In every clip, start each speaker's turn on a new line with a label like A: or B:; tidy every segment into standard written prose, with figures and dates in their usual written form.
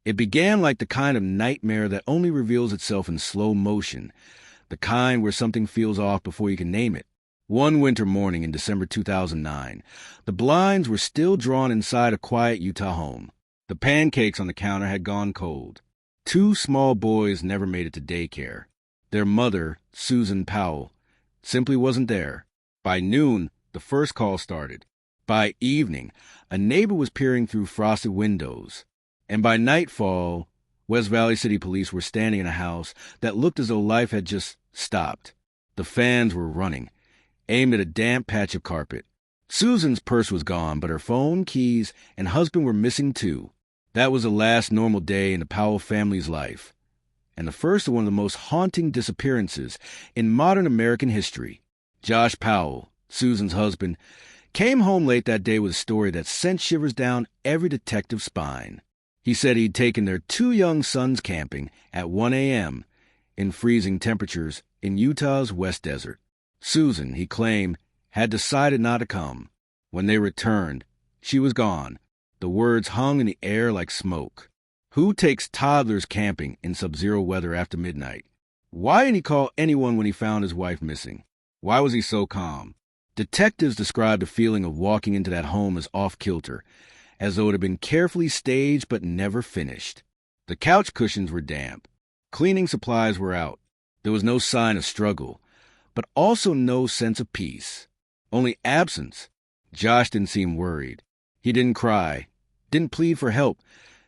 A: It began like the kind of nightmare that only reveals itself in slow motion, the kind where something feels off before you can name it. One winter morning in December 2009, the blinds were still drawn inside a quiet Utah home. The pancakes on the counter had gone cold. Two small boys never made it to daycare. Their mother, Susan Powell, simply wasn't there. By noon, the first call started. By evening, a neighbor was peering through frosted windows. And by nightfall, West Valley City Police were standing in a house that looked as though life had just stopped. The fans were running, aimed at a damp patch of carpet. Susan's purse was gone, but her phone, keys, and husband were missing too. That was the last normal day in the Powell family's life, and the first of one of the most haunting disappearances in modern American history. Josh Powell, Susan's husband, came home late that day with a story that sent shivers down every detective's spine. He said he'd taken their two young sons camping at 1 a.m. in freezing temperatures in Utah's West Desert. Susan, he claimed, had decided not to come. When they returned, she was gone. The words hung in the air like smoke. Who takes toddlers camping in sub-zero weather after midnight? Why didn't he call anyone when he found his wife missing? Why was he so calm? Detectives described the feeling of walking into that home as off-kilter, as though it had been carefully staged but never finished. The couch cushions were damp. Cleaning supplies were out. There was no sign of struggle, but also no sense of peace. Only absence. Josh didn't seem worried. He didn't cry, didn't plead for help,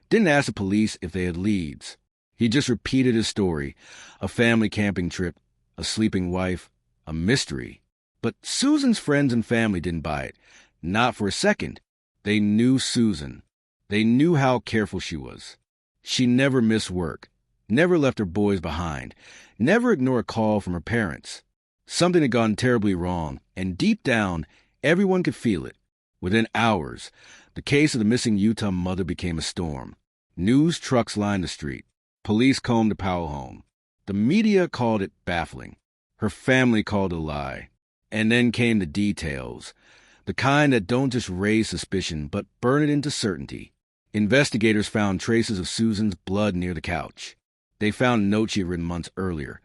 A: didn't ask the police if they had leads. He just repeated his story, a family camping trip, a sleeping wife, a mystery. But Susan's friends and family didn't buy it, not for a second. They knew Susan. They knew how careful she was. She never missed work, never left her boys behind, never ignored a call from her parents. Something had gone terribly wrong, and deep down, everyone could feel it. Within hours, the case of the missing Utah mother became a storm. News trucks lined the street. Police combed the Powell home. The media called it baffling. Her family called it a lie. And then came the details, the kind that don't just raise suspicion, but burn it into certainty. Investigators found traces of Susan's blood near the couch. They found a note she had written months earlier.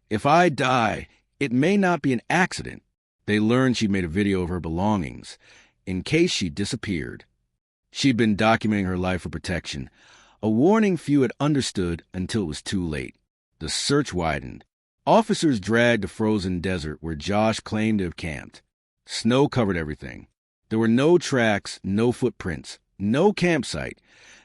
A: "If I die, it may not be an accident." They learned she'd made a video of her belongings, in case she disappeared. She'd been documenting her life for protection, a warning few had understood until it was too late. The search widened. Officers dragged the frozen desert where Josh claimed to have camped. Snow covered everything. There were no tracks, no footprints, no campsite,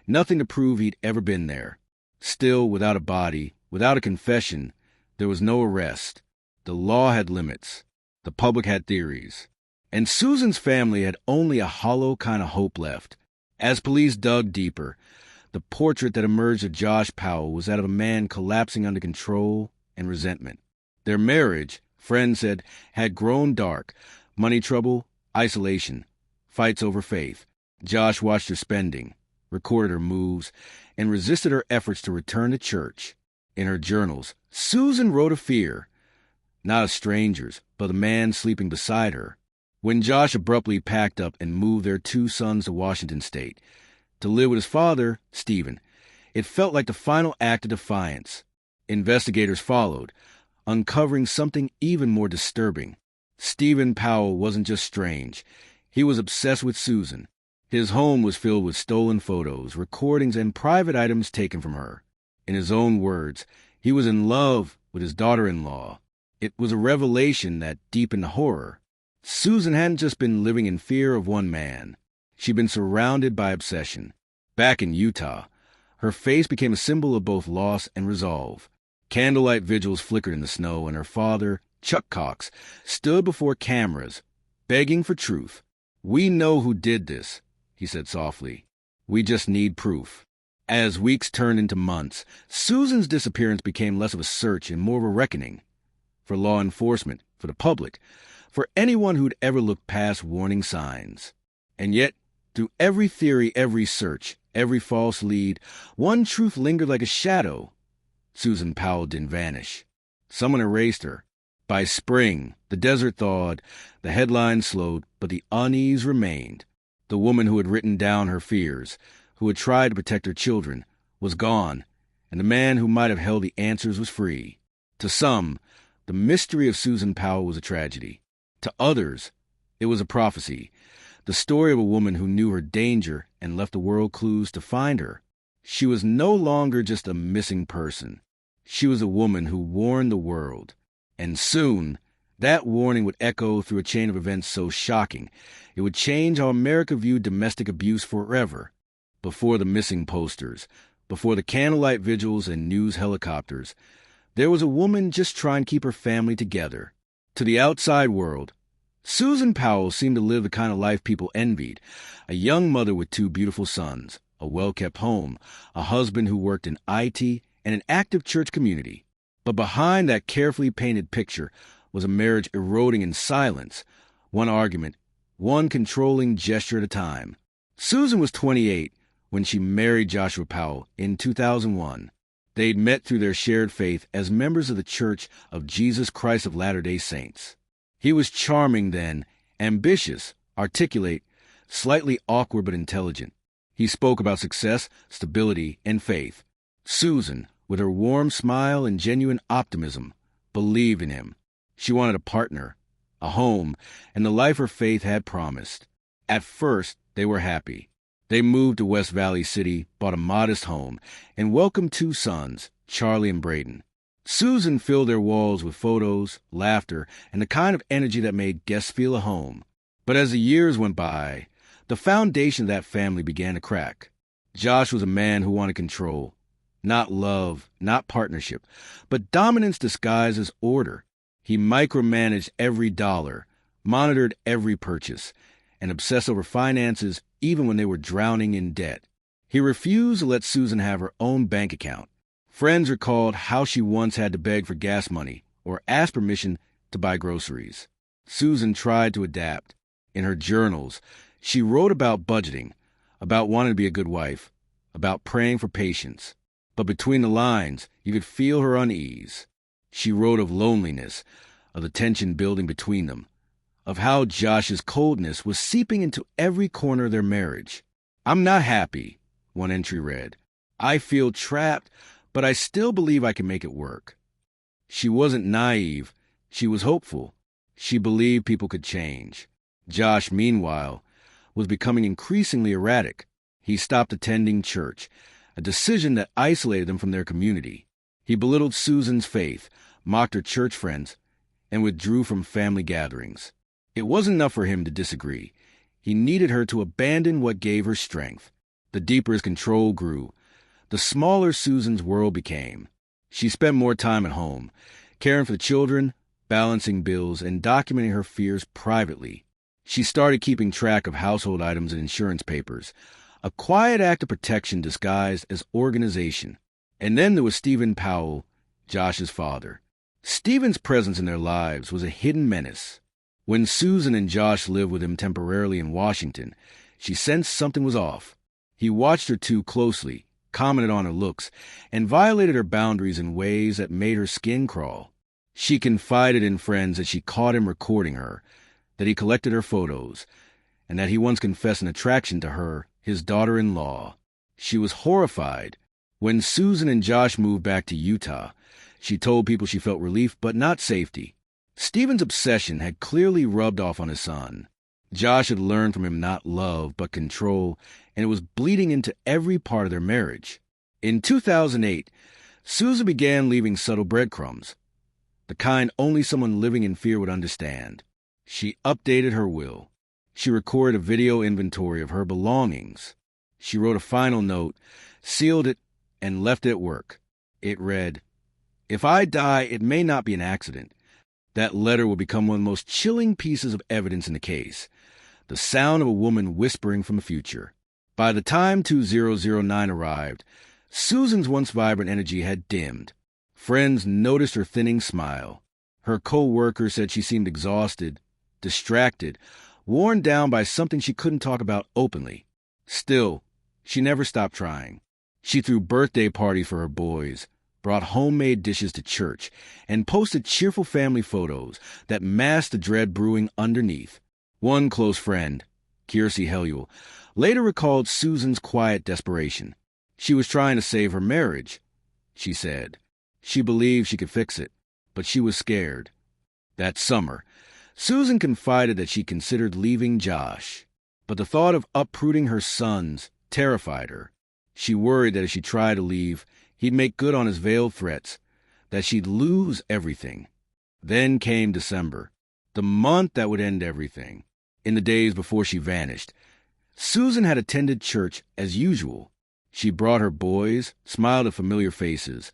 A: nothing to prove he'd ever been there. Still, without a body, without a confession, there was no arrest. The law had limits. The public had theories. And Susan's family had only a hollow kind of hope left. As police dug deeper, the portrait that emerged of Josh Powell was that of a man collapsing under control and resentment. Their marriage, friends said, had grown dark. Money trouble, isolation, fights over faith. Josh watched her spending, recorded her moves, and resisted her efforts to return to church. In her journals, Susan wrote of fear, not of strangers, but the man sleeping beside her. When Josh abruptly packed up and moved their two sons to Washington State to live with his father, Stephen, it felt like the final act of defiance. Investigators followed, uncovering something even more disturbing. Stephen Powell wasn't just strange. He was obsessed with Susan. His home was filled with stolen photos, recordings, and private items taken from her. In his own words, he was in love with his daughter-in-law. It was a revelation that deepened the horror. Susan hadn't just been living in fear of one man. She'd been surrounded by obsession. Back in Utah, her face became a symbol of both loss and resolve. Candlelight vigils flickered in the snow, and her father, Chuck Cox, stood before cameras, begging for truth. "We know who did this," he said softly. "We just need proof." As weeks turned into months, Susan's disappearance became less of a search and more of a reckoning. For law enforcement, for the public, for anyone who'd ever looked past warning signs. And yet, through every theory, every search, every false lead, one truth lingered like a shadow. Susan Powell didn't vanish. Someone erased her. By spring, the desert thawed, the headlines slowed, but the unease remained. The woman who had written down her fears, who had tried to protect her children, was gone, and the man who might have held the answers was free. To some, the mystery of Susan Powell was a tragedy. To others, it was a prophecy, the story of a woman who knew her danger and left the world clues to find her. She was no longer just a missing person. She was a woman who warned the world. And soon, that warning would echo through a chain of events so shocking, it would change how America viewed domestic abuse forever. Before the missing posters, before the candlelight vigils and news helicopters, there was a woman just trying to keep her family together. To the outside world, Susan Powell seemed to live the kind of life people envied. A young mother with 2 beautiful sons, a well-kept home, a husband who worked in IT, and an active church community. But behind that carefully painted picture was a marriage eroding in silence, one argument, one controlling gesture at a time. Susan was 28 when she married Joshua Powell in 2001. They'd met through their shared faith as members of the Church of Jesus Christ of Latter-day Saints. He was charming then, ambitious, articulate, slightly awkward but intelligent. He spoke about success, stability, and faith. Susan, with her warm smile and genuine optimism, believed in him. She wanted a partner, a home, and the life her faith had promised. At first, they were happy. They moved to West Valley City, bought a modest home, and welcomed 2 sons, Charlie and Braden. Susan filled their walls with photos, laughter, and the kind of energy that made guests feel at home. But as the years went by, the foundation of that family began to crack. Josh was a man who wanted control. Not love, not partnership, but dominance disguised as order. He micromanaged every dollar, monitored every purchase, and obsessed over finances even when they were drowning in debt. He refused to let Susan have her own bank account. Friends recalled how she once had to beg for gas money or ask permission to buy groceries. Susan tried to adapt. In her journals, she wrote about budgeting, about wanting to be a good wife, about praying for patience. But between the lines, you could feel her unease. She wrote of loneliness, of the tension building between them, of how Josh's coldness was seeping into every corner of their marriage. "I'm not happy," one entry read. "I feel trapped, but I still believe I can make it work." She wasn't naive. She was hopeful. She believed people could change. Josh, meanwhile, was becoming increasingly erratic. He stopped attending church, a decision that isolated them from their community. He belittled Susan's faith, mocked her church friends, and withdrew from family gatherings. It wasn't enough for him to disagree. He needed her to abandon what gave her strength. The deeper his control grew, the smaller Susan's world became. She spent more time at home, caring for the children, balancing bills, and documenting her fears privately. She started keeping track of household items and insurance papers, a quiet act of protection disguised as organization. And then there was Stephen Powell, Josh's father. Stephen's presence in their lives was a hidden menace. When Susan and Josh lived with him temporarily in Washington, she sensed something was off. He watched her too closely, commented on her looks, and violated her boundaries in ways that made her skin crawl. She confided in friends that she caught him recording her, that he collected her photos, and that he once confessed an attraction to her, his daughter-in-law. She was horrified. When Susan and Josh moved back to Utah, she told people she felt relief but not safety. Stephen's obsession had clearly rubbed off on his son. Josh had learned from him not love but control, and it was bleeding into every part of their marriage. In 2008, Susan began leaving subtle breadcrumbs, the kind only someone living in fear would understand. She updated her will. She recorded a video inventory of her belongings. She wrote a final note, sealed it, and left it at work. It read, "If I die, it may not be an accident." That letter would become one of the most chilling pieces of evidence in the case, the sound of a woman whispering from the future. By the time 2009 arrived, Susan's once vibrant energy had dimmed. Friends noticed her thinning smile. Her co-workers said she seemed exhausted, distracted, worn down by something she couldn't talk about openly. Still, she never stopped trying. She threw birthday parties for her boys, brought homemade dishes to church, and posted cheerful family photos that masked the dread brewing underneath. One close friend, Kiersey Helluel, later recalled Susan's quiet desperation. She was trying to save her marriage, she said. She believed she could fix it, but she was scared. That summer, Susan confided that she considered leaving Josh, but the thought of uprooting her sons terrified her. She worried that if she tried to leave, he'd make good on his veiled threats, that she'd lose everything. Then came December, the month that would end everything. In the days before she vanished, Susan had attended church as usual. She brought her boys, smiled at familiar faces,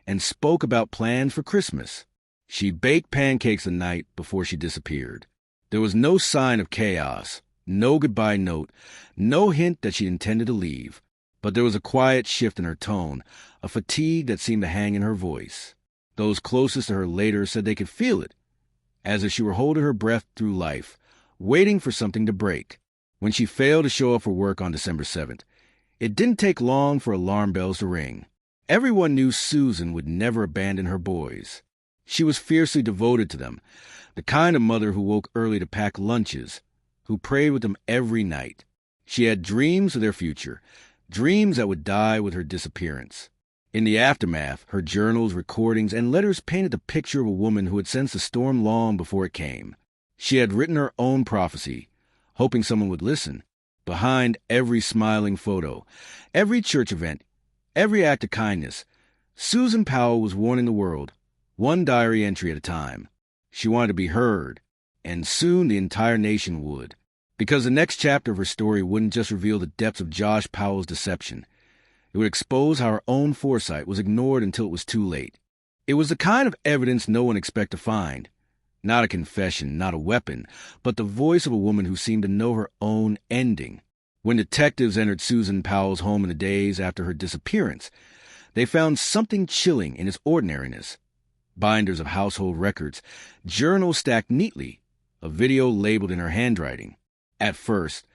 A: and spoke about plans for Christmas. She baked pancakes the night before she disappeared. There was no sign of chaos, no goodbye note, no hint that she intended to leave. But there was a quiet shift in her tone, a fatigue that seemed to hang in her voice. Those closest to her later said they could feel it, as if she were holding her breath through life, waiting for something to break. When she failed to show up for work on December 7th, it didn't take long for alarm bells to ring. Everyone knew Susan would never abandon her boys. She was fiercely devoted to them, the kind of mother who woke early to pack lunches, who prayed with them every night. She had dreams of their future, dreams that would die with her disappearance. In the aftermath, her journals, recordings, and letters painted the picture of a woman who had sensed the storm long before it came. She had written her own prophecy, hoping someone would listen. Behind every smiling photo, every church event, every act of kindness, Susan Powell was warning the world, one diary entry at a time. She wanted to be heard, and soon the entire nation would. Because the next chapter of her story wouldn't just reveal the depths of Josh Powell's deception. It would expose how her own foresight was ignored until it was too late. It was the kind of evidence no one expected to find. Not a confession, not a weapon, but the voice of a woman who seemed to know her own ending. When detectives entered Susan Powell's home in the days after her disappearance, they found something chilling in its ordinariness. Binders of household records, journals stacked neatly, a video labeled in her handwriting. At first,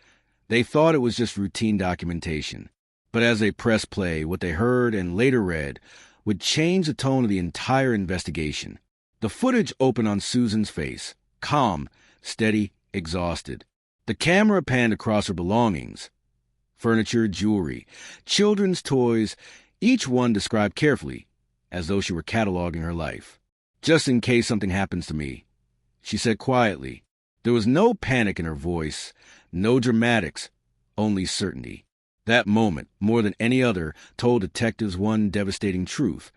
A: they thought it was just routine documentation. But as they pressed play, what they heard and later read would change the tone of the entire investigation. The footage opened on Susan's face, calm, steady, exhausted. The camera panned across her belongings. Furniture, jewelry, children's toys, each one described carefully, as though she were cataloging her life. "Just in case something happens to me," she said quietly. There was no panic in her voice, no dramatics, only certainty. That moment, more than any other, told detectives one devastating truth.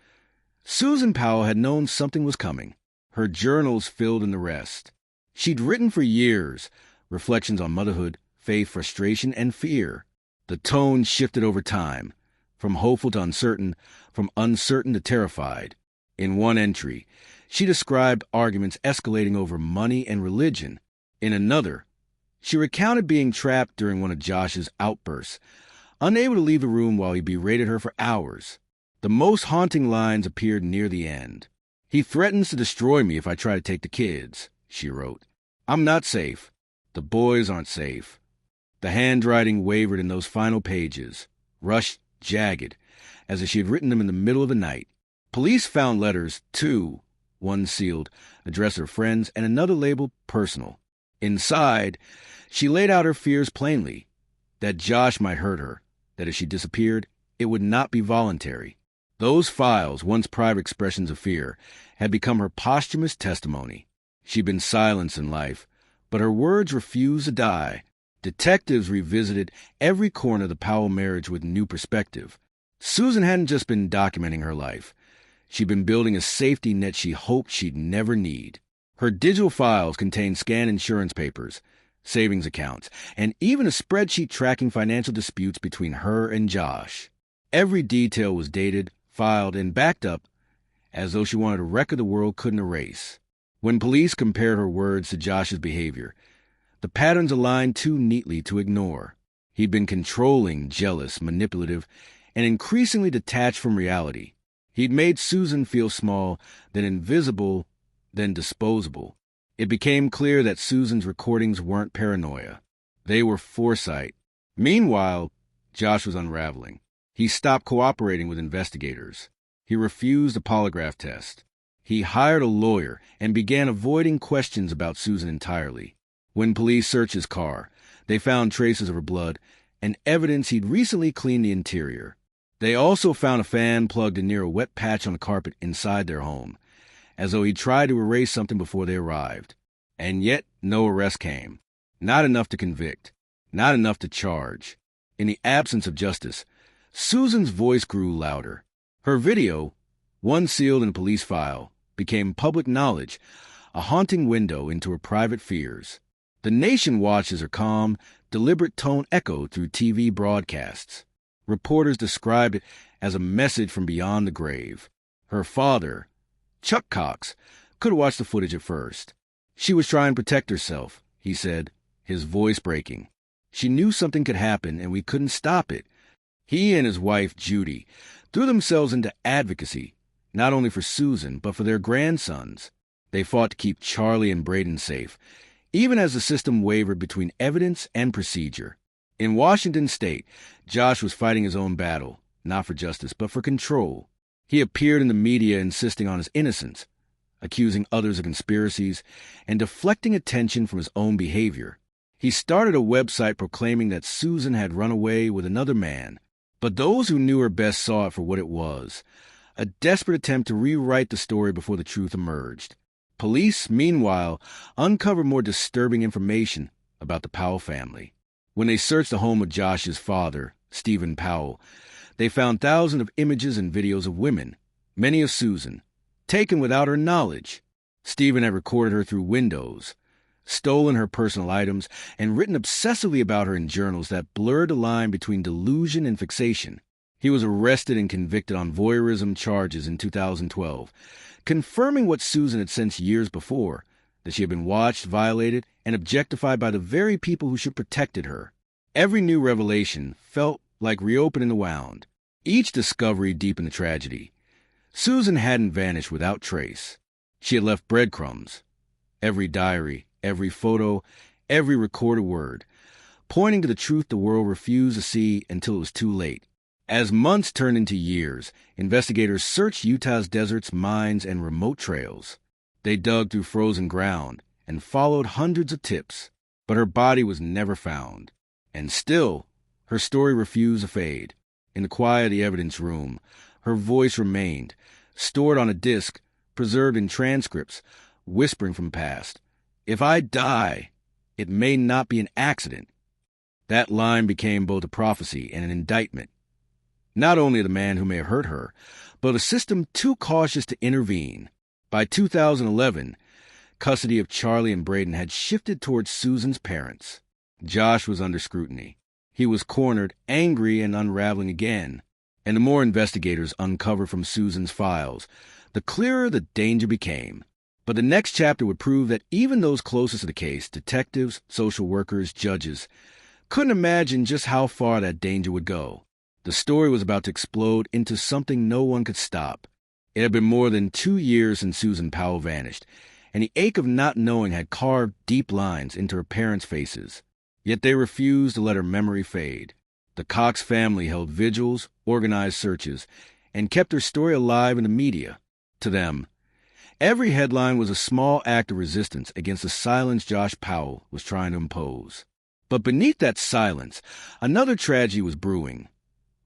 A: Susan Powell had known something was coming. Her journals filled in the rest. She'd written for years, reflections on motherhood, faith, frustration, and fear. The tone shifted over time, from hopeful to uncertain, from uncertain to terrified. In one entry, she described arguments escalating over money and religion. In another, she recounted being trapped during one of Josh's outbursts, unable to leave the room while he berated her for hours. The most haunting lines appeared near the end. "He threatens to destroy me if I try to take the kids," she wrote. "I'm not safe. The boys aren't safe." The handwriting wavered in those final pages, rushed, jagged, as if she had written them in the middle of the night. Police found letters, too, one sealed, addressed to her friends, and another labeled personal. Inside, she laid out her fears plainly, that Josh might hurt her, that if she disappeared, it would not be voluntary. Those files, once private expressions of fear, had become her posthumous testimony. She'd been silenced in life, but her words refused to die. Detectives revisited every corner of the Powell marriage with new perspective. Susan hadn't just been documenting her life. She'd been building a safety net she hoped she'd never need. Her digital files contained scanned insurance papers, savings accounts, and even a spreadsheet tracking financial disputes between her and Josh. Every detail was dated, filed, and backed up as though she wanted a record the world couldn't erase. When police compared her words to Josh's behavior, the patterns aligned too neatly to ignore. He'd been controlling, jealous, manipulative, and increasingly detached from reality. He'd made Susan feel small, then invisible, then disposable. It became clear that Susan's recordings weren't paranoia. They were foresight. Meanwhile, Josh was unraveling. He stopped cooperating with investigators. He refused a polygraph test. He hired a lawyer and began avoiding questions about Susan entirely. When police searched his car, they found traces of her blood and evidence he'd recently cleaned the interior. They also found a fan plugged in near a wet patch on the carpet inside their home, as though he tried to erase something before they arrived. And yet, no arrest came. Not enough to convict. Not enough to charge. In the absence of justice, Susan's voice grew louder. Her video, one sealed in a police file, became public knowledge, a haunting window into her private fears. The nation watched as her calm, deliberate tone echoed through TV broadcasts. Reporters described it as a message from beyond the grave. Her father, Chuck Cox, could watch the footage at first. She was trying to protect herself, he said, his voice breaking. She knew something could happen and we couldn't stop it. He and his wife, Judy, threw themselves into advocacy, not only for Susan, but for their grandsons. They fought to keep Charlie and Braden safe, even as the system wavered between evidence and procedure. In Washington state, Josh was fighting his own battle, not for justice, but for control. He appeared in the media insisting on his innocence, accusing others of conspiracies, and deflecting attention from his own behavior. He started a website proclaiming that Susan had run away with another man, but those who knew her best saw it for what it was, a desperate attempt to rewrite the story before the truth emerged. Police, meanwhile, uncovered more disturbing information about the Powell family. When they searched the home of Josh's father, Stephen Powell, they found thousands of images and videos of women, many of Susan, taken without her knowledge. Stephen had recorded her through windows, stolen her personal items, and written obsessively about her in journals that blurred the line between delusion and fixation. He was arrested and convicted on voyeurism charges in 2012, confirming what Susan had sensed years before, that she had been watched, violated, and objectified by the very people who should have protected her. Every new revelation felt like reopening the wound. Each discovery deepened the tragedy. Susan hadn't vanished without trace. She had left breadcrumbs. Every diary, every photo, every recorded word, pointing to the truth the world refused to see until it was too late. As months turned into years, investigators searched Utah's deserts, mines, and remote trails. They dug through frozen ground and followed hundreds of tips, but her body was never found. And still, her story refused to fade. In the quiet of the evidence room, her voice remained, stored on a disc, preserved in transcripts, whispering from the past. "If I die, it may not be an accident." That line became both a prophecy and an indictment. Not only of the man who may have hurt her, but a system too cautious to intervene. By 2011, custody of Charlie and Braden had shifted towards Susan's parents. Josh was under scrutiny. He was cornered, angry and unraveling again. And the more investigators uncovered from Susan's files, the clearer the danger became. But the next chapter would prove that even those closest to the case, detectives, social workers, judges, couldn't imagine just how far that danger would go. The story was about to explode into something no one could stop. It had been more than 2 years since Susan Powell vanished, and the ache of not knowing had carved deep lines into her parents' faces. Yet they refused to let her memory fade. The Cox family held vigils, organized searches, and kept her story alive in the media. To them, every headline was a small act of resistance against the silence Josh Powell was trying to impose. But beneath that silence, another tragedy was brewing.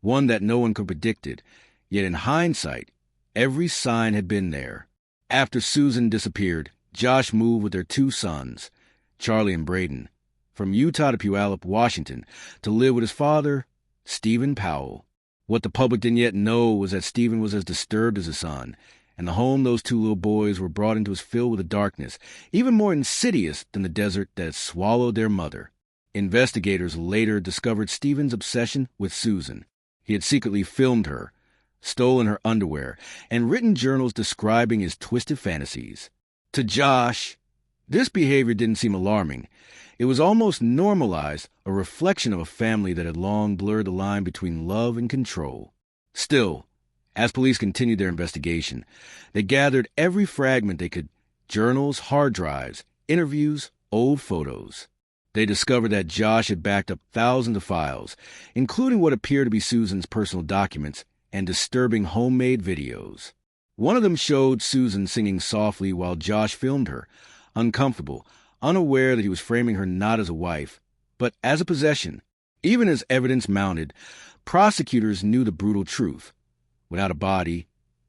A: One that no one could have predicted, yet in hindsight, every sign had been there. After Susan disappeared, Josh moved with their 2 sons, Charlie and Braden, from Utah to Puyallup, Washington, to live with his father, Stephen Powell. What the public didn't yet know was that Stephen was as disturbed as his son, and the home those 2 little boys were brought into was filled with a darkness, even more insidious than the desert that had swallowed their mother. Investigators later discovered Stephen's obsession with Susan. He had secretly filmed her, stolen her underwear, and written journals describing his twisted fantasies. To Josh, this behavior didn't seem alarming. It was almost normalized, a reflection of a family that had long blurred the line between love and control. Still, as police continued their investigation, they gathered every fragment they could: journals, hard drives, interviews, old photos. They discovered that Josh had backed up thousands of files, including what appeared to be Susan's personal documents and disturbing homemade videos. One of them showed Susan singing softly while Josh filmed her, uncomfortable, unaware that he was framing her not as a wife, but as a possession. Even as evidence mounted, Prosecutors knew the brutal truth. Without a body,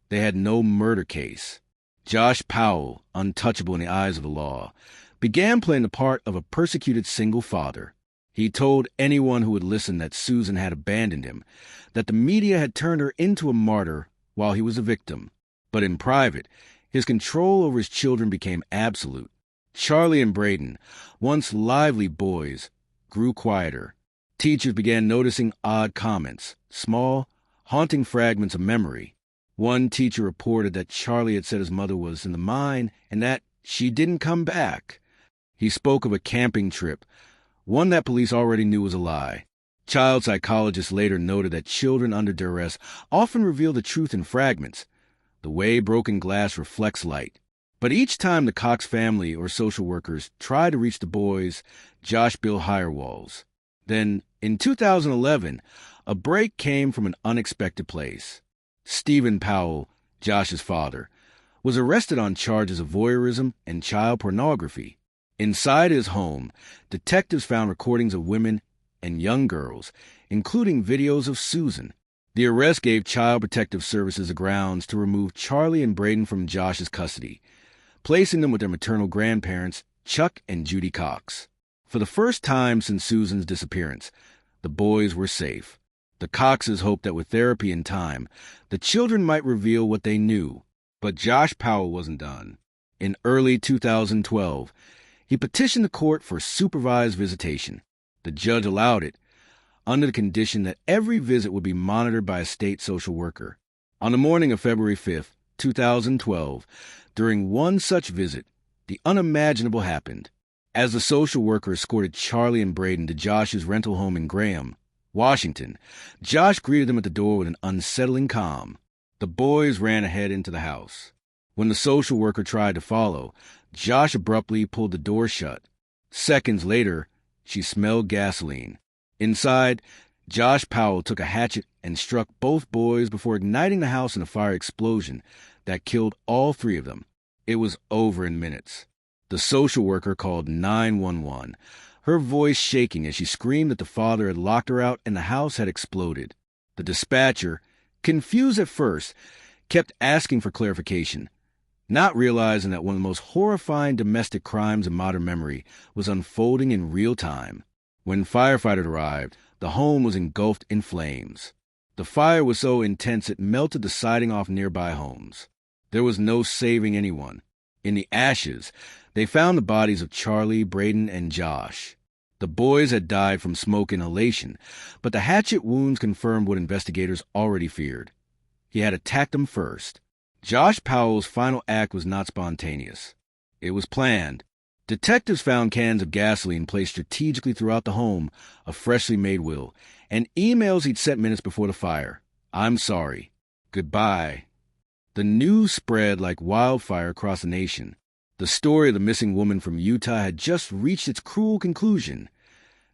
A: they had no murder case. Josh Powell, untouchable in the eyes of the law, began playing the part of a persecuted single father. He told anyone who would listen that Susan had abandoned him, that the media had turned her into a martyr while he was a victim. But in private, his control over his children became absolute. Charlie and Braden, once lively boys, grew quieter. Teachers began noticing odd comments, small, haunting fragments of memory. One teacher reported that Charlie had said his mother was in the mine and that she didn't come back. He spoke of a camping trip, one that police already knew was a lie. Child psychologists later noted that children under duress often reveal the truth in fragments, the way broken glass reflects light. But each time the Cox family or social workers tried to reach the boys, Josh built higher walls. Then, in 2011, a break came from an unexpected place. Stephen Powell, Josh's father, was arrested on charges of voyeurism and child pornography. Inside his home, detectives found recordings of women and young girls, including videos of Susan. The arrest gave Child Protective Services the grounds to remove Charlie and Braden from Josh's custody, placing them with their maternal grandparents, Chuck and Judy Cox. For the first time since Susan's disappearance, the boys were safe. The Coxes hoped that with therapy and time, the children might reveal what they knew. But Josh Powell wasn't done. In early 2012, he petitioned the court for supervised visitation. The judge allowed it, under the condition that every visit would be monitored by a state social worker. On the morning of February 5th, 2012, during one such visit, the unimaginable happened. As the social worker escorted Charlie and Braden to Josh's rental home in Graham, Washington, Josh greeted them at the door with an unsettling calm. The boys ran ahead into the house. When the social worker tried to follow, Josh abruptly pulled the door shut. Seconds later, she smelled gasoline. Inside, Josh Powell took a hatchet and struck both boys before igniting the house in a fire explosion that killed all three of them. It was over in minutes. The social worker called 911, her voice shaking as she screamed that the father had locked her out and the house had exploded. The dispatcher, confused at first, kept asking for clarification, not realizing that one of the most horrifying domestic crimes in modern memory was unfolding in real time. When firefighters arrived, the home was engulfed in flames. The fire was so intense it melted the siding off nearby homes. There was no saving anyone. In the ashes, they found the bodies of Charlie, Braden, and Josh. The boys had died from smoke inhalation, but the hatchet wounds confirmed what investigators already feared. He had attacked them first. Josh Powell's final act was not spontaneous. It was planned. Detectives found cans of gasoline placed strategically throughout the home, a freshly made will, and emails he'd sent minutes before the fire. "I'm sorry. Goodbye." The news spread like wildfire across the nation. The story of the missing woman from Utah had just reached its cruel conclusion.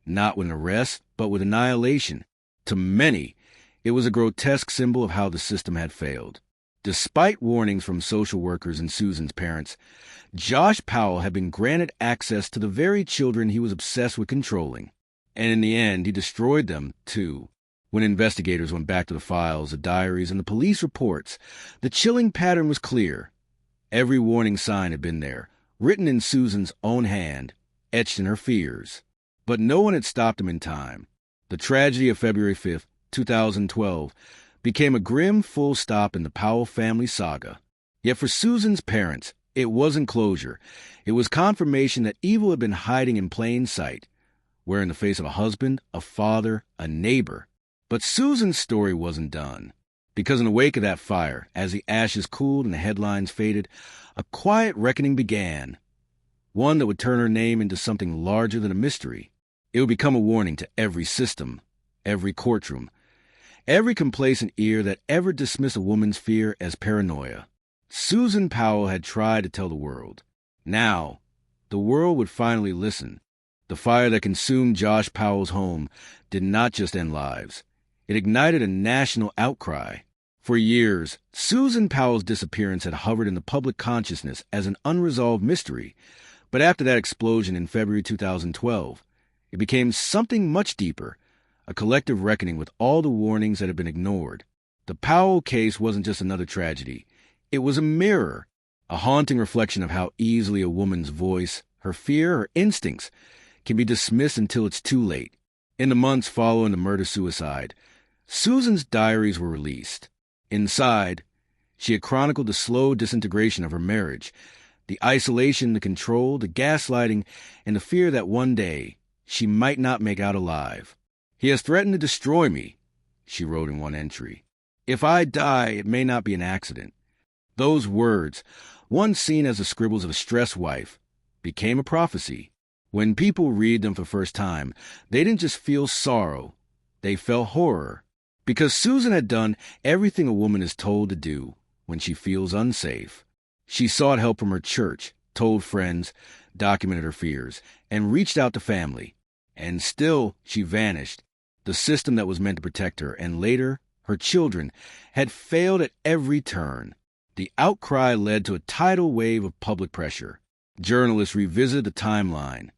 A: Not with an arrest, but with annihilation. To many, it was a grotesque symbol of how the system had failed. Despite warnings from social workers and Susan's parents, Josh Powell had been granted access to the very children he was obsessed with controlling. And in the end, he destroyed them, too. When investigators went back to the files, the diaries, and the police reports, the chilling pattern was clear. Every warning sign had been there, written in Susan's own hand, etched in her fears. But no one had stopped him in time. The tragedy of February 5th, 2012, became a grim full stop in the Powell family saga. Yet for Susan's parents, it wasn't closure. It was confirmation that evil had been hiding in plain sight, where in the face of a husband, a father, a neighbor. But Susan's story wasn't done. Because in the wake of that fire, as the ashes cooled and the headlines faded, a quiet reckoning began. One that would turn her name into something larger than a mystery. It would become a warning to every system, every courtroom, every complacent ear that ever dismissed a woman's fear as paranoia. Susan Powell had tried to tell the world. Now, the world would finally listen. The fire that consumed Josh Powell's home did not just end lives. It ignited a national outcry. For years, Susan Powell's disappearance had hovered in the public consciousness as an unresolved mystery. But after that explosion in February 2012, it became something much deeper, a collective reckoning with all the warnings that had been ignored. The Powell case wasn't just another tragedy. It was a mirror, a haunting reflection of how easily a woman's voice, her fear, her instincts can be dismissed until it's too late. In the months following the murder-suicide, Susan's diaries were released. Inside, she had chronicled the slow disintegration of her marriage, the isolation, the control, the gaslighting, and the fear that one day she might not make out alive. "He has threatened to destroy me," she wrote in one entry. "If I die, it may not be an accident." Those words, once seen as the scribbles of a stressed wife, became a prophecy. When people read them for the first time, they didn't just feel sorrow, they felt horror. Because Susan had done everything a woman is told to do when she feels unsafe. She sought help from her church, told friends, documented her fears, and reached out to family. And still, she vanished. The system that was meant to protect her, and later, her children, had failed at every turn. The outcry led to a tidal wave of public pressure. Journalists revisited the timeline.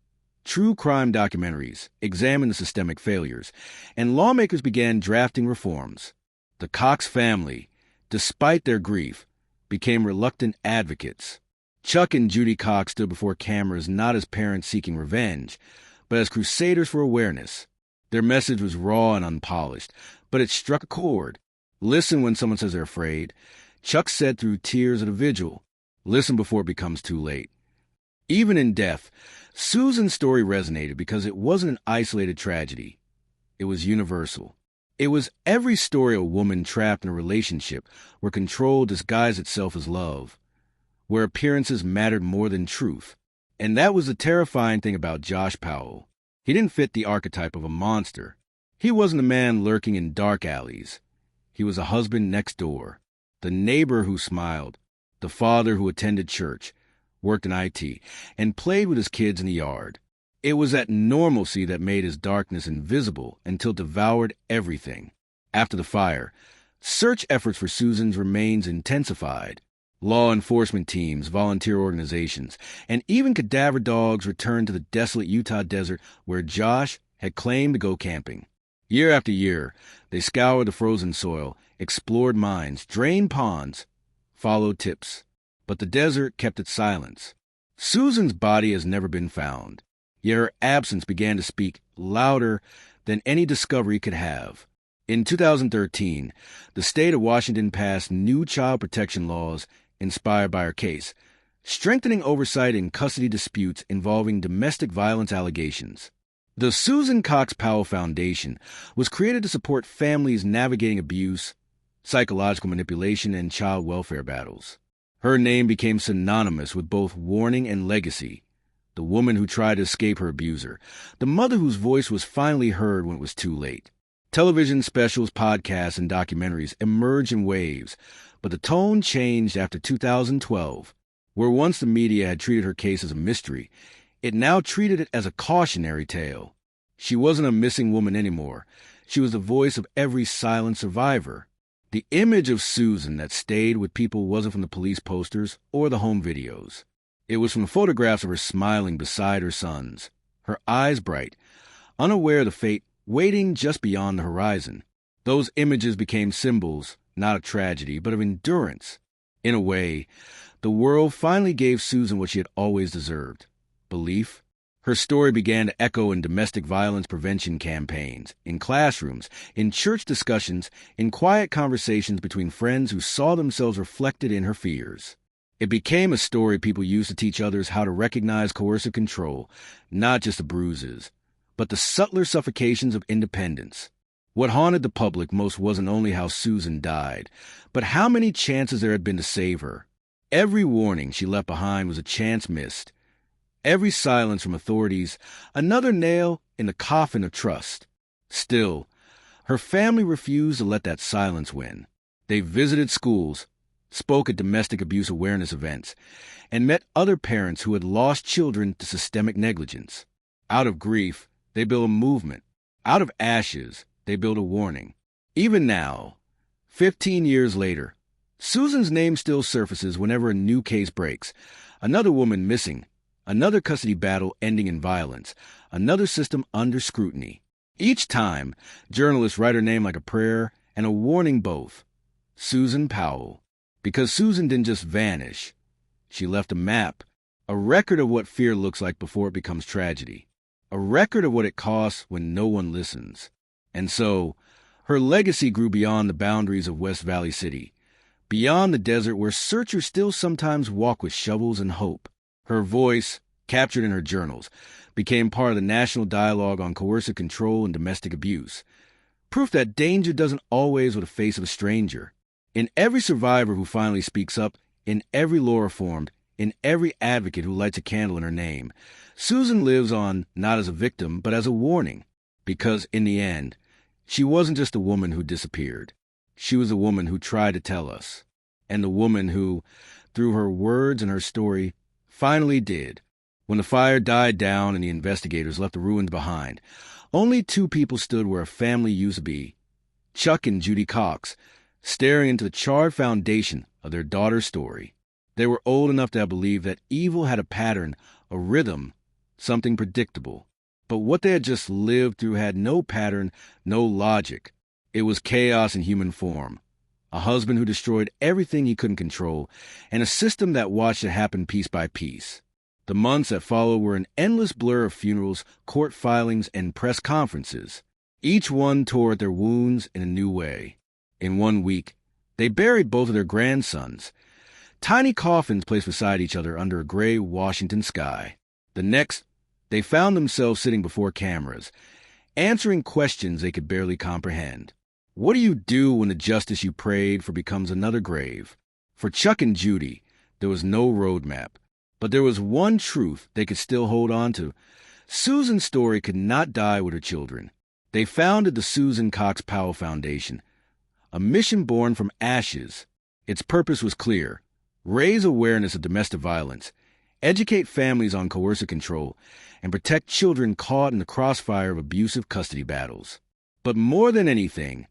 A: True crime documentaries examined the systemic failures, and lawmakers began drafting reforms. The Cox family, despite their grief, became reluctant advocates. Chuck and Judy Cox stood before cameras not as parents seeking revenge, but as crusaders for awareness. Their message was raw and unpolished, but it struck a chord. Listen when someone says they're afraid. Chuck said through tears at a vigil, listen before it becomes too late. Even in death, Susan's story resonated because it wasn't an isolated tragedy. It was universal. It was every story of a woman trapped in a relationship where control disguised itself as love, where appearances mattered more than truth. And that was the terrifying thing about Josh Powell. He didn't fit the archetype of a monster. He wasn't a man lurking in dark alleys. He was a husband next door, the neighbor who smiled, the father who attended church, worked in IT, and played with his kids in the yard. It was that normalcy that made his darkness invisible until it devoured everything. After the fire, search efforts for Susan's remains intensified. Law enforcement teams, volunteer organizations, and even cadaver dogs returned to the desolate Utah desert where Josh had claimed to go camping. Year after year, they scoured the frozen soil, explored mines, drained ponds, followed tips. But the desert kept its silence. Susan's body has never been found, yet her absence began to speak louder than any discovery could have. In 2013, the state of Washington passed new child protection laws inspired by her case, strengthening oversight in custody disputes involving domestic violence allegations. The Susan Cox Powell Foundation was created to support families navigating abuse, psychological manipulation, and child welfare battles. Her name became synonymous with both warning and legacy. The woman who tried to escape her abuser, the mother whose voice was finally heard when it was too late. Television specials, podcasts, and documentaries emerged in waves, but the tone changed after 2012. Where once the media had treated her case as a mystery, it now treated it as a cautionary tale. She wasn't a missing woman anymore. She was the voice of every silent survivor. The image of Susan that stayed with people wasn't from the police posters or the home videos. It was from the photographs of her smiling beside her sons, her eyes bright, unaware of the fate waiting just beyond the horizon. Those images became symbols, not of tragedy, but of endurance. In a way, the world finally gave Susan what she had always deserved: belief. Her story began to echo in domestic violence prevention campaigns, in classrooms, in church discussions, in quiet conversations between friends who saw themselves reflected in her fears. It became a story people used to teach others how to recognize coercive control, not just the bruises, but the subtler suffocations of independence. What haunted the public most wasn't only how Susan died, but how many chances there had been to save her. Every warning she left behind was a chance missed. Every silence from authorities, another nail in the coffin of trust. Still, her family refused to let that silence win. They visited schools, spoke at domestic abuse awareness events, and met other parents who had lost children to systemic negligence. Out of grief, they built a movement. Out of ashes, they built a warning. Even now, 15 years later, Susan's name still surfaces whenever a new case breaks. Another woman missing, another custody battle ending in violence, another system under scrutiny. Each time, journalists write her name like a prayer and a warning both. Susan Powell. Because Susan didn't just vanish. She left a map, a record of what fear looks like before it becomes tragedy, a record of what it costs when no one listens. And so, her legacy grew beyond the boundaries of West Valley City, beyond the desert where searchers still sometimes walk with shovels and hope. Her voice, captured in her journals, became part of the national dialogue on coercive control and domestic abuse. Proof that danger doesn't always with the face of a stranger. In every survivor who finally speaks up, in every law reformed, in every advocate who lights a candle in her name, Susan lives on not as a victim, but as a warning. Because in the end, she wasn't just a woman who disappeared. She was a woman who tried to tell us. And the woman who, through her words and her story, finally did. When the fire died down and the investigators left the ruins behind, only two people stood where a family used to be. Chuck and Judy Cox, staring into the charred foundation of their daughter's story. They were old enough to have believed that evil had a pattern, a rhythm, something predictable. But what they had just lived through had no pattern, no logic. It was chaos in human form. A husband who destroyed everything he couldn't control, and a system that watched it happen piece by piece. The months that followed were an endless blur of funerals, court filings, and press conferences. Each one tore at their wounds in a new way. In 1 week, they buried both of their grandsons. Tiny coffins placed beside each other under a gray Washington sky. The next, they found themselves sitting before cameras, answering questions they could barely comprehend. What do you do when the justice you prayed for becomes another grave? For Chuck and Judy, there was no roadmap. But there was one truth they could still hold on to. Susan's story could not die with her children. They founded the Susan Cox Powell Foundation, a mission born from ashes. Its purpose was clear: raise awareness of domestic violence, educate families on coercive control, and protect children caught in the crossfire of abusive custody battles. But more than anything,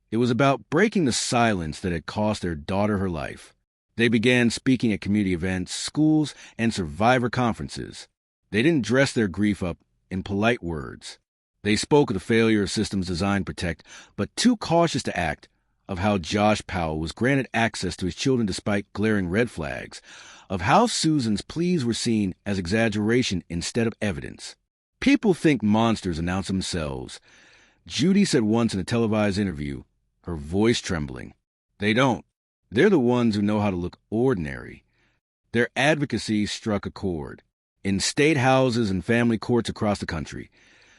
A: it was about breaking the silence that had cost their daughter her life. They began speaking at community events, schools, and survivor conferences. They didn't dress their grief up in polite words. They spoke of the failure of systems designed to protect, but too cautious to act, of how Josh Powell was granted access to his children despite glaring red flags, of how Susan's pleas were seen as exaggeration instead of evidence. People think monsters announce themselves. Judy said once in a televised interview, her voice trembling. They don't. They're the ones who know how to look ordinary. Their advocacy struck a chord. In state houses and family courts across the country,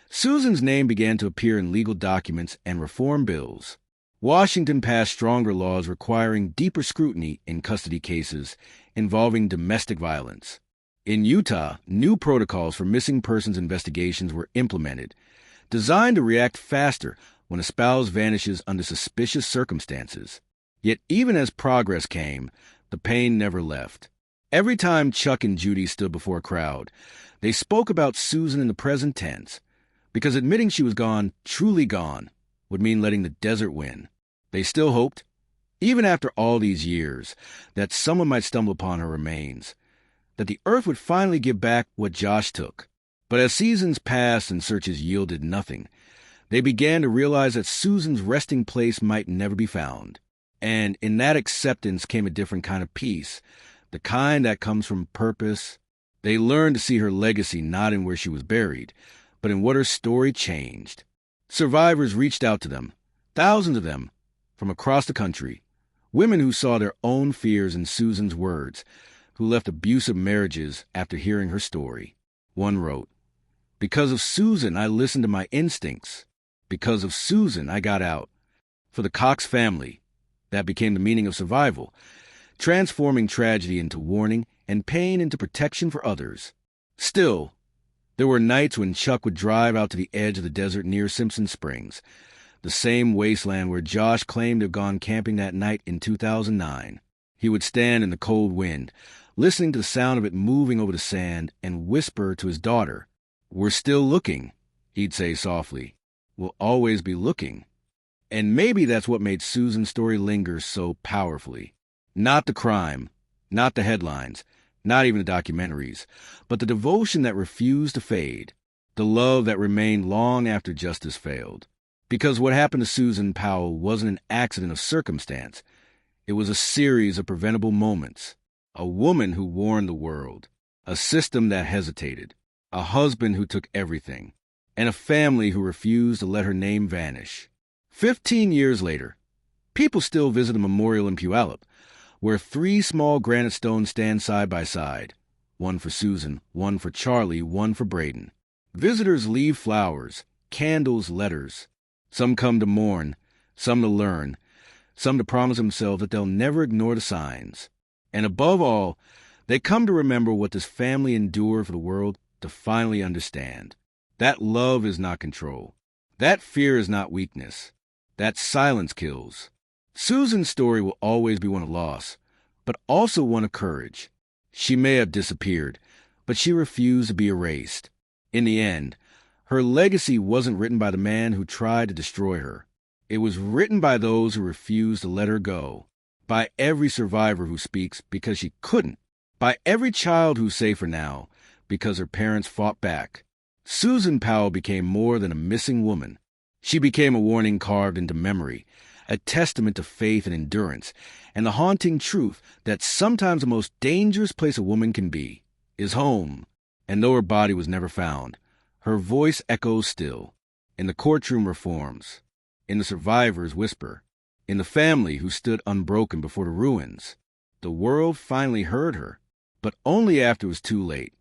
A: Susan's name began to appear in legal documents and reform bills. Washington passed stronger laws requiring deeper scrutiny in custody cases involving domestic violence. In Utah, new protocols for missing persons investigations were implemented, designed to react faster when a spouse vanishes under suspicious circumstances. Yet even as progress came, the pain never left. Every time Chuck and Judy stood before a crowd, they spoke about Susan in the present tense, because admitting she was gone, truly gone, would mean letting the desert win. They still hoped, even after all these years, that someone might stumble upon her remains, that the earth would finally give back what Josh took. But as seasons passed and searches yielded nothing, they began to realize that Susan's resting place might never be found. And in that acceptance came a different kind of peace, the kind that comes from purpose. They learned to see her legacy not in where she was buried, but in what her story changed. Survivors reached out to them, thousands of them, from across the country, women who saw their own fears in Susan's words, who left abusive marriages after hearing her story. One wrote, "Because of Susan, I listened to my instincts. Because of Susan, I got out. For the Cox family, that became the meaning of survival, transforming tragedy into warning and pain into protection for others." Still, there were nights when Chuck would drive out to the edge of the desert near Simpson Springs, the same wasteland where Josh claimed to have gone camping that night in 2009. He would stand in the cold wind, listening to the sound of it moving over the sand, and whisper to his daughter, "We're still looking," he'd say softly. "We'll always be looking." And maybe that's what made Susan's story linger so powerfully. Not the crime, not the headlines, not even the documentaries, but the devotion that refused to fade. the love that remained long after justice failed. Because what happened to Susan Powell wasn't an accident of circumstance. It was a series of preventable moments. A woman who warned the world, a system that hesitated, a husband who took everything, and a family who refused to let her name vanish. 15 years later, people still visit a memorial in Puyallup, where 3 small granite stones stand side by side, one for Susan, one for Charlie, one for Braden. Visitors leave flowers, candles, letters. Some come to mourn, some to learn, some to promise themselves that they'll never ignore the signs. And above all, they come to remember what this family endured for the world to finally understand. That love is not control. That fear is not weakness. That silence kills. Susan's story will always be one of loss, but also one of courage. She may have disappeared, but she refused to be erased. In the end, her legacy wasn't written by the man who tried to destroy her. It was written by those who refused to let her go, by every survivor who speaks because she couldn't, by every child who's safer now because her parents fought back. Susan Powell became more than a missing woman. She became a warning carved into memory, a testament to faith and endurance, and the haunting truth that sometimes the most dangerous place a woman can be is home. And though her body was never found, her voice echoes still, in the courtroom reforms, in the survivors' whisper, in the family who stood unbroken before the ruins. The world finally heard her, but only after it was too late.